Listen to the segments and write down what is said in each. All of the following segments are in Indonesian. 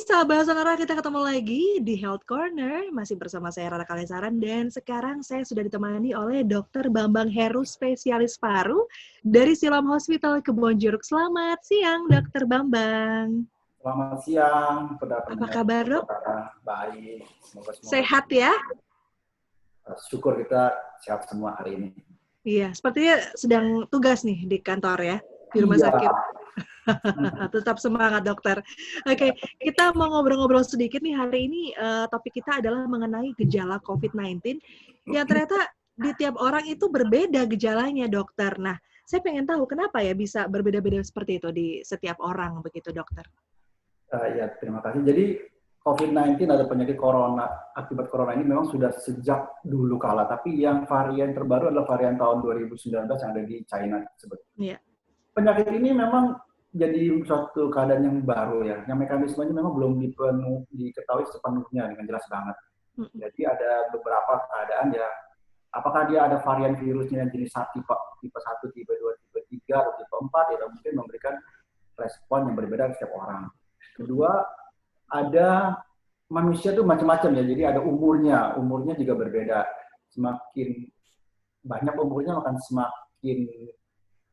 sahabat bahasa Nara, kita ketemu lagi di Health Corner, masih bersama saya Rara Kalesaran, dan sekarang saya sudah ditemani oleh Dr. Bambang Heru, spesialis paru dari Siloam Hospital Kebonjeruk. Selamat siang, Dr. Bambang. Selamat siang, Apa kabar, Dok? Baik, semoga sehat ya? Syukur kita sehat semua hari ini. Iya, sepertinya sedang tugas nih di kantor ya, di rumah sakit. Tetap semangat, dokter. Oke, kita mau ngobrol-ngobrol sedikit nih hari ini. Topik kita adalah mengenai gejala COVID-19 yang ternyata di tiap orang itu berbeda gejalanya, dokter. Nah, saya pengen tahu kenapa ya bisa berbeda-beda seperti itu di setiap orang begitu, dokter? Ya, terima kasih. Jadi COVID-19 atau penyakit corona akibat corona ini memang sudah sejak dulu kala, tapi yang varian terbaru adalah varian tahun 2019 yang ada di China sebetulnya. Penyakit ini memang jadi suatu keadaan yang baru ya, yang mekanismenya memang belum diketahui sepenuhnya dengan jelas banget. Jadi ada beberapa keadaan ya, apakah dia ada varian virusnya yang jenis tipe 1, tipe 2, tipe 3, atau tipe 4, ya mungkin memberikan respon yang berbeda setiap orang. Kedua, ada manusia tuh macam-macam ya, jadi ada umurnya juga berbeda. Semakin banyak umurnya akan semakin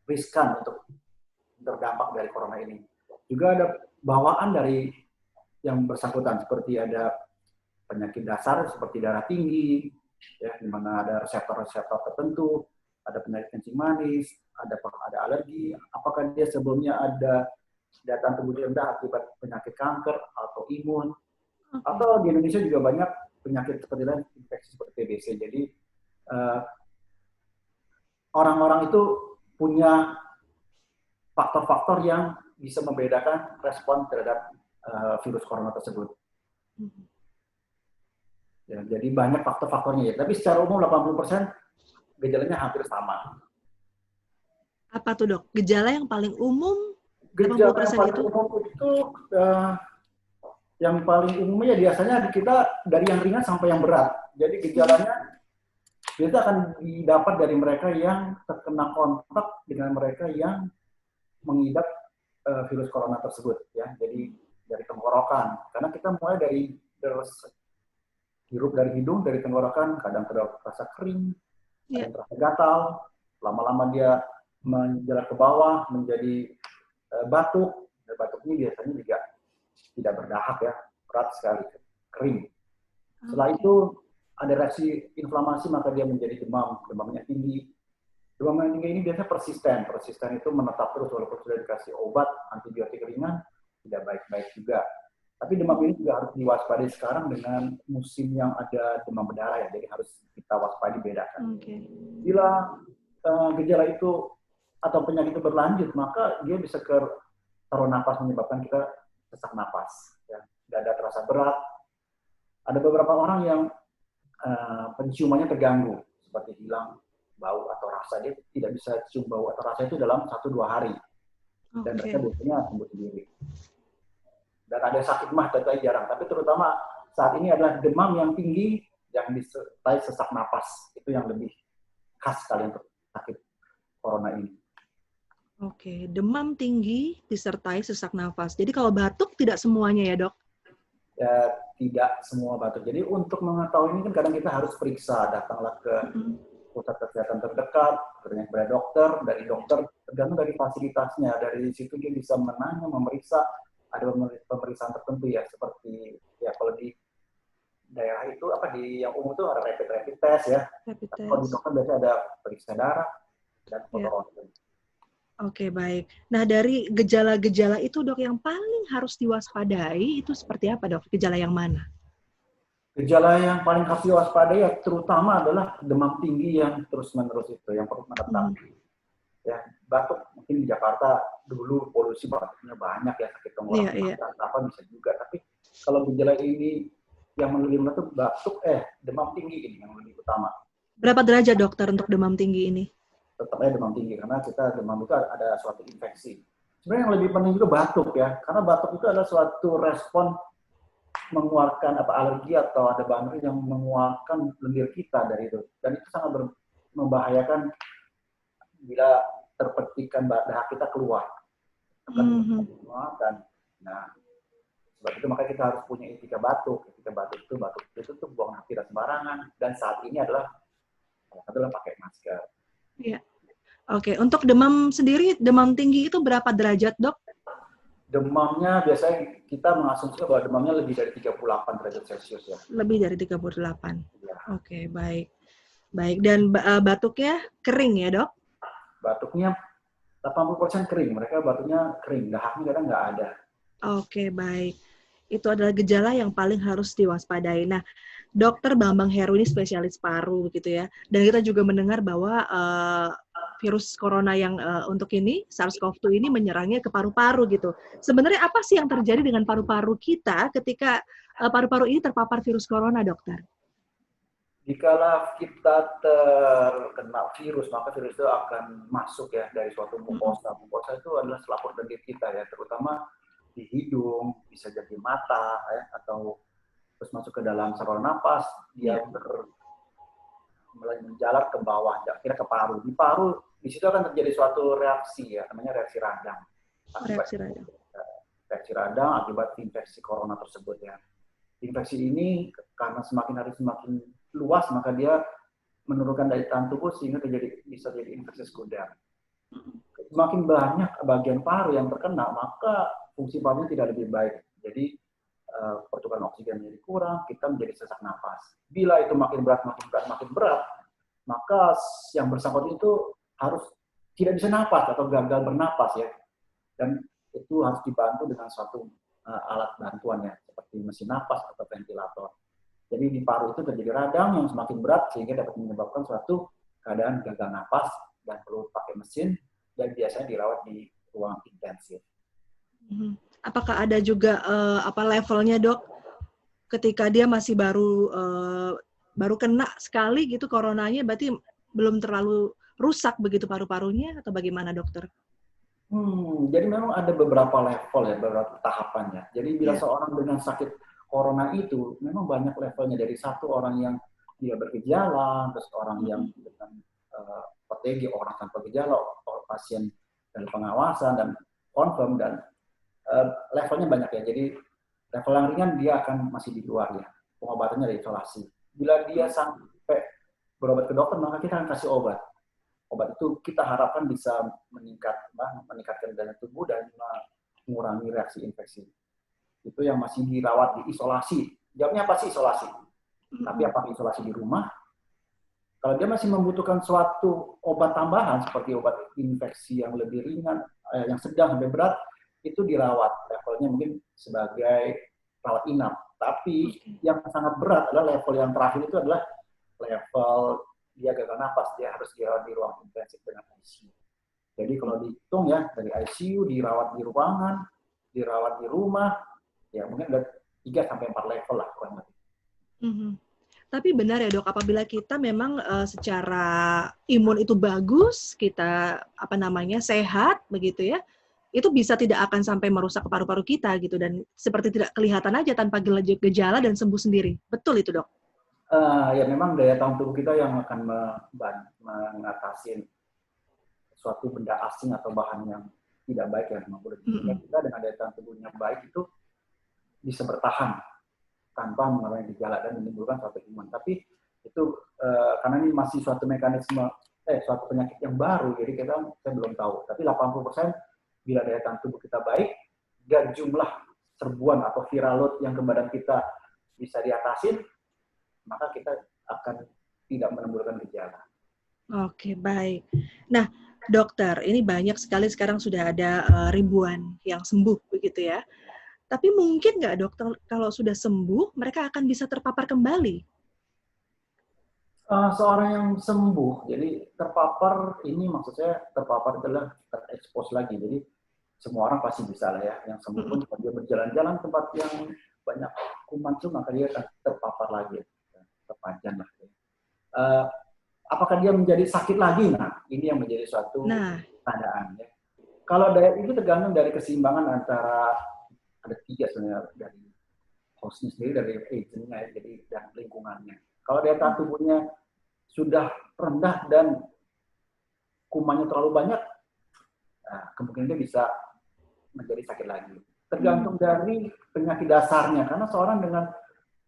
riskan untuk terdampak dari corona ini. Juga ada bawaan dari yang bersangkutan, seperti ada penyakit dasar seperti darah tinggi, ya, di mana ada reseptor-reseptor tertentu, ada penyakit kencing manis, ada alergi, apakah dia sebelumnya ada daya tahan tubuh rendah akibat penyakit kanker atau imun, atau di Indonesia juga banyak penyakit seperti lain, infeksi seperti TBC. Jadi orang-orang itu punya faktor-faktor yang bisa membedakan respon terhadap virus corona tersebut. Ya, jadi banyak faktor-faktornya ya. Tapi secara umum 80% gejalanya hampir sama. Apa tuh, Dok? Gejala yang paling umum? Gejala yang paling umum itu yang paling umumnya biasanya kita dari yang ringan sampai yang berat. Jadi gejalanya kita akan didapat dari mereka yang terkena kontak dengan mereka yang mengidap virus corona tersebut, ya. Jadi dari tenggorokan, karena kita mulai dari hirup dari hidung, dari tenggorokan, kadang terasa kering, kadang terasa gatal, lama-lama dia menjalar ke bawah menjadi batuk. Dan batuk ini biasanya juga tidak berdahak ya, berat sekali, kering. Setelah itu ada reaksi inflamasi, maka dia menjadi demamnya tinggi. Demam yang tinggi ini biasanya persisten itu menetap terus walaupun sudah dikasih obat antibiotik ringan, tidak baik-baik juga. Tapi demam ini juga harus diwaspadai sekarang dengan musim yang ada demam berdarah ya, jadi harus kita waspadai bedakan. Bila gejala itu atau penyakit itu berlanjut, maka dia bisa ke saluran nafas menyebabkan kita sesak napas, ya. Dada terasa berat. Ada beberapa orang yang penciumannya terganggu, seperti hilang bau atau rasa, dia tidak bisa cium bau atau rasa itu dalam 1-2 hari. Dan mereka biasanya sembuh sendiri. Dan ada sakit mah tapi jarang, tapi terutama saat ini adalah demam yang tinggi yang disertai sesak napas. Itu yang lebih khas sekali untuk sakit corona ini. Oke, demam tinggi disertai sesak nafas. Jadi kalau batuk tidak semuanya ya, Dok? Ya, tidak semua batuk. Jadi untuk mengetahui ini kan kadang kita harus periksa, datanglah ke pusat kesehatan terdekat, bertanya kepada dokter, dari dokter tergantung dari fasilitasnya, dari situ dia bisa menanya, memeriksa, ada pemeriksaan tertentu ya, seperti ya kalau di daerah itu di yang umum itu ada rapid test ya. Kalau di dokter biasanya ada periksa darah dan foto ronsen. Oke, baik. Nah, dari gejala-gejala itu, Dok, yang paling harus diwaspadai itu seperti apa, Dok? Gejala yang mana? Gejala yang paling harus diwaspadai ya terutama adalah demam tinggi yang terus-menerus itu, yang perlu menetap. Ya, batuk mungkin di Jakarta dulu polusi batuknya banyak ya, sakit tenggorokan, apa bisa juga. Tapi kalau gejala ini yang menurut itu batuk, demam tinggi ini yang lebih utama. Berapa derajat, dokter, untuk demam tinggi ini? Tetap aja demam tinggi, karena kita demam itu ada suatu infeksi. Sebenarnya yang lebih penting juga batuk ya, karena batuk itu adalah suatu respon mengeluarkan alergi atau ada bakteri yang mengeluarkan lendir kita dari itu, dan itu sangat membahayakan bila terpetikan dahak kita keluar. Dan Sebab itu makanya kita harus punya etika batuk. Etika batuk itu tuh buang tidak sembarangan. Dan saat ini adalah pakai masker. Iya. Oke, untuk demam sendiri, demam tinggi itu berapa derajat, Dok? Demamnya biasanya kita mengasumsikan bahwa demamnya lebih dari 38 derajat Celcius ya. Lebih dari 38. Ya. Oke, baik. Baik, dan batuknya kering ya, Dok? Batuknya 80% kering. Mereka batuknya kering, dahaknya kadang nggak ada. Oke, baik. Itu adalah gejala yang paling harus diwaspadai. Nah, Dokter Bambang Heru ini spesialis paru gitu ya. Dan kita juga mendengar bahwa virus corona yang untuk ini, SARS-CoV-2 ini menyerangnya ke paru-paru gitu. Sebenarnya apa sih yang terjadi dengan paru-paru kita ketika paru-paru ini terpapar virus corona, Dokter? Jikalau kita terkena virus, maka virus itu akan masuk ya dari suatu mukosa. Mukosa itu adalah selaput lendir kita ya, terutama di hidung, bisa jadi mata ya, atau terus masuk ke dalam saluran napas, dia mulai menjalar ke bawah, kira ke paru. Di paru, di situ akan terjadi suatu reaksi ya, namanya reaksi radang. Reaksi radang akibat infeksi corona tersebut ya. Infeksi ini karena semakin hari semakin luas, maka dia menurunkan daya tahan tubuh sehingga bisa jadi infeksi sekunder. Semakin banyak bagian paru yang terkena, maka fungsi parunya tidak lebih baik. Jadi pertukaran oksigen menjadi kurang, kita menjadi sesak napas. Bila itu makin berat, maka yang bersangkutan itu harus tidak bisa napas atau gagal bernapas ya. Dan itu harus dibantu dengan suatu alat bantuan ya, seperti mesin napas atau ventilator. Jadi di paru itu terjadi radang yang semakin berat sehingga dapat menyebabkan suatu keadaan gagal napas dan perlu pakai mesin dan biasanya dirawat di ruang intensif. Apakah ada juga levelnya, Dok? Ketika dia masih baru kena sekali gitu coronanya, berarti belum terlalu rusak begitu paru-parunya atau bagaimana, Dokter? Jadi memang ada beberapa level ya, beberapa tahapannya. Jadi bila seorang dengan sakit corona itu memang banyak levelnya, dari satu orang yang dia bergejala, terus orang yang dengan OTG, orang tanpa gejala, pasien dalam pengawasan dan confirm, dan levelnya banyak ya. Jadi level yang ringan dia akan masih di luar ya, pengobatannya dari isolasi. Bila dia sampai berobat ke dokter, maka kita akan kasih obat. Obat itu kita harapkan bisa meningkatkan daya tubuh dan mengurangi reaksi infeksi. Itu yang masih dirawat di isolasi. Jawabnya apa sih isolasi? Tapi apakah isolasi di rumah? Kalau dia masih membutuhkan suatu obat tambahan seperti obat infeksi yang lebih ringan, yang sedang sampai berat, itu dirawat. Levelnya mungkin sebagai rawat inap. Tapi yang sangat berat adalah level yang terakhir, itu adalah level dia gagal napas, dia harus dirawat di ruang intensif dengan ICU. Jadi kalau dihitung ya, dari ICU, dirawat di ruangan, dirawat di rumah, ya mungkin ada 3-4 level lah kurang lebih. Tapi benar ya, Dok, apabila kita memang secara imun itu bagus, kita sehat begitu ya, itu bisa tidak akan sampai merusak paru-paru kita gitu, dan seperti tidak kelihatan aja tanpa gejala dan sembuh sendiri. Betul itu, Dok? Ya memang daya tahan tubuh kita yang akan mengatasi suatu benda asing atau bahan yang tidak baik ya. Kita dengan daya tahan tubuhnya baik itu bisa bertahan tanpa mengalami gejala dan menimbulkan suatu imun. Tapi itu karena ini masih suatu mekanisme, suatu penyakit yang baru, jadi kita belum tahu. Tapi 80% bila daya tahan tubuh kita baik, dan jumlah serbuan atau viral load yang ke badan kita bisa diatasin, maka kita akan tidak menimbulkan gejala. Oke, baik. Nah, dokter, ini banyak sekali sekarang sudah ada ribuan yang sembuh begitu ya. Tapi mungkin nggak, dokter, kalau sudah sembuh, mereka akan bisa terpapar kembali? Seorang yang sembuh, jadi terpapar ini maksud saya terpapar adalah terekspos lagi. Jadi semua orang pasti bisa lah ya. Yang sembuh pun kalau dia berjalan-jalan tempat yang banyak kuman itu, maka dia akan terpapar lagi. Terpanjang lah. Apakah dia menjadi sakit lagi? Nah, ini yang menjadi suatu keadaan. Ya. Kalau itu tergantung dari keseimbangan antara, ada 3 sebenarnya, dari hostnya sendiri, dari agentnya, jadi dan lingkungannya. Kalau daya tahan tubuhnya sudah rendah dan kumannya terlalu banyak, kemungkinan dia bisa menjadi sakit lagi. tergantung dari penyakit dasarnya. Karena seorang dengan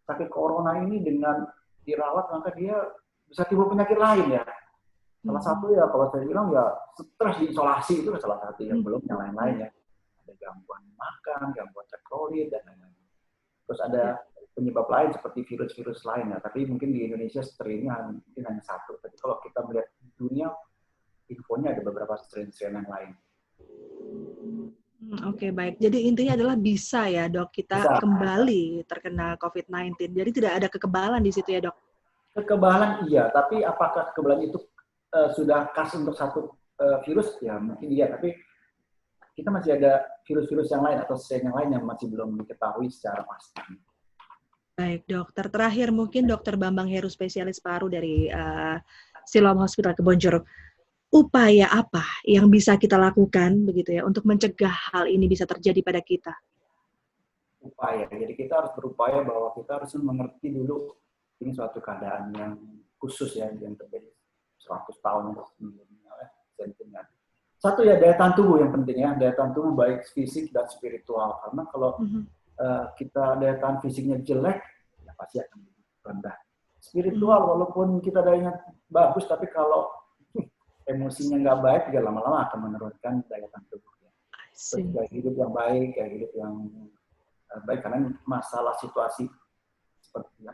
sakit corona ini dengan dirawat maka dia bisa timbul penyakit lain ya. Salah satu ya kalau saya bilang ya stres di isolasi itu salah satu yang belum yang lain-lain ya. Ada gangguan makan, gangguan cekrolit dan lain-lain. Terus ada penyebab lain seperti virus-virus lain ya. Tapi mungkin di Indonesia strain-nya mungkin hanya satu. Tapi kalau kita melihat di dunia infonya ada beberapa strain-strain yang lain. Oke, baik. Jadi intinya adalah bisa ya, Dok, kita kembali terkena COVID-19. Jadi tidak ada kekebalan di situ ya, Dok? Kekebalan iya, tapi apakah kekebalan itu sudah khas untuk satu virus? Ya mungkin iya, tapi kita masih ada virus-virus yang lain atau strain yang lain yang masih belum diketahui secara pasti. Baik, Dokter. Terakhir mungkin Dr. Bambang Heru, spesialis paru dari Siloam Hospital Kebonjeruk. Upaya apa yang bisa kita lakukan begitu ya untuk mencegah hal ini bisa terjadi pada kita? Upaya. Jadi kita harus berupaya bahwa kita harus mengerti dulu ini suatu keadaan yang khusus ya yang terjadi 100 tahun sebelumnya. Satu ya daya tahan tubuh yang penting ya, daya tahan tubuh baik fisik dan spiritual. Karena kalau kita daya tahan fisiknya jelek, ya pasti akan rendah. Spiritual walaupun kita dayanya bagus, tapi kalau emosinya nggak baik, juga lama-lama akan menurunkan daya tahan tubuhnya. Terus gaya hidup yang baik, gaya hidup yang baik karena masalah situasi seperti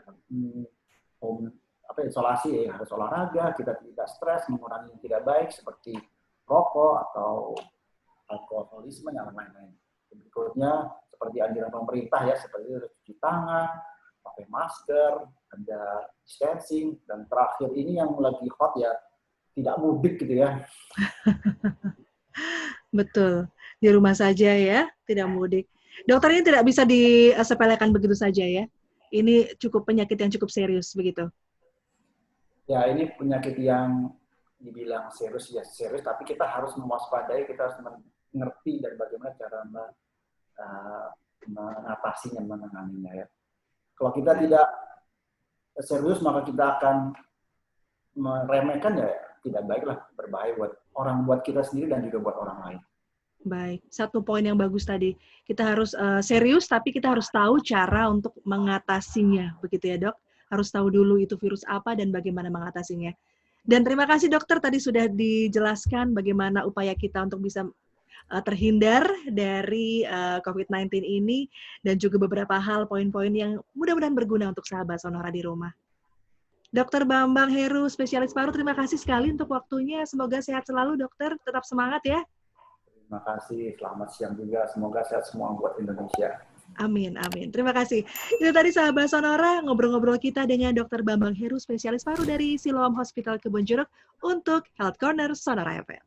isolasi ya harus olahraga, kita tidak stres, mengurangi yang tidak baik seperti rokok atau alkoholisme yang lain-lain. Berikutnya seperti anjuran pemerintah ya seperti cuci tangan, pakai masker, ada distancing, dan terakhir ini yang lagi hot ya tidak mudik gitu ya. Betul, di rumah saja ya, tidak mudik. Dokter, ini tidak bisa disepelekan begitu saja ya. Ini cukup penyakit yang cukup serius begitu. Ya, ini penyakit yang dibilang serius ya serius, tapi kita harus mewaspadai, kita harus mengerti dan bagaimana cara mengatasinya, menanganinya ya. Kalau kita tidak serius maka kita akan meremehkan ya tidak baiklah, berbahaya buat kita sendiri dan juga buat orang lain. Baik, satu poin yang bagus tadi. Kita harus serius, tapi kita harus tahu cara untuk mengatasinya, begitu ya dok? Harus tahu dulu itu virus apa dan bagaimana mengatasinya. Dan terima kasih dokter, tadi sudah dijelaskan bagaimana upaya kita untuk bisa terhindar dari COVID-19 ini, dan juga beberapa hal, poin-poin yang mudah-mudahan berguna untuk sahabat Sonora di rumah. Dr. Bambang Heru, spesialis paru, terima kasih sekali untuk waktunya. Semoga sehat selalu, dokter. Tetap semangat ya. Terima kasih. Selamat siang juga. Semoga sehat semua buat Indonesia. Amin, amin. Terima kasih. Itu tadi sahabat Sonora, ngobrol-ngobrol kita dengan Dr. Bambang Heru, spesialis paru dari Siloam Hospital Kebonjeruk untuk Health Corner Sonora FM.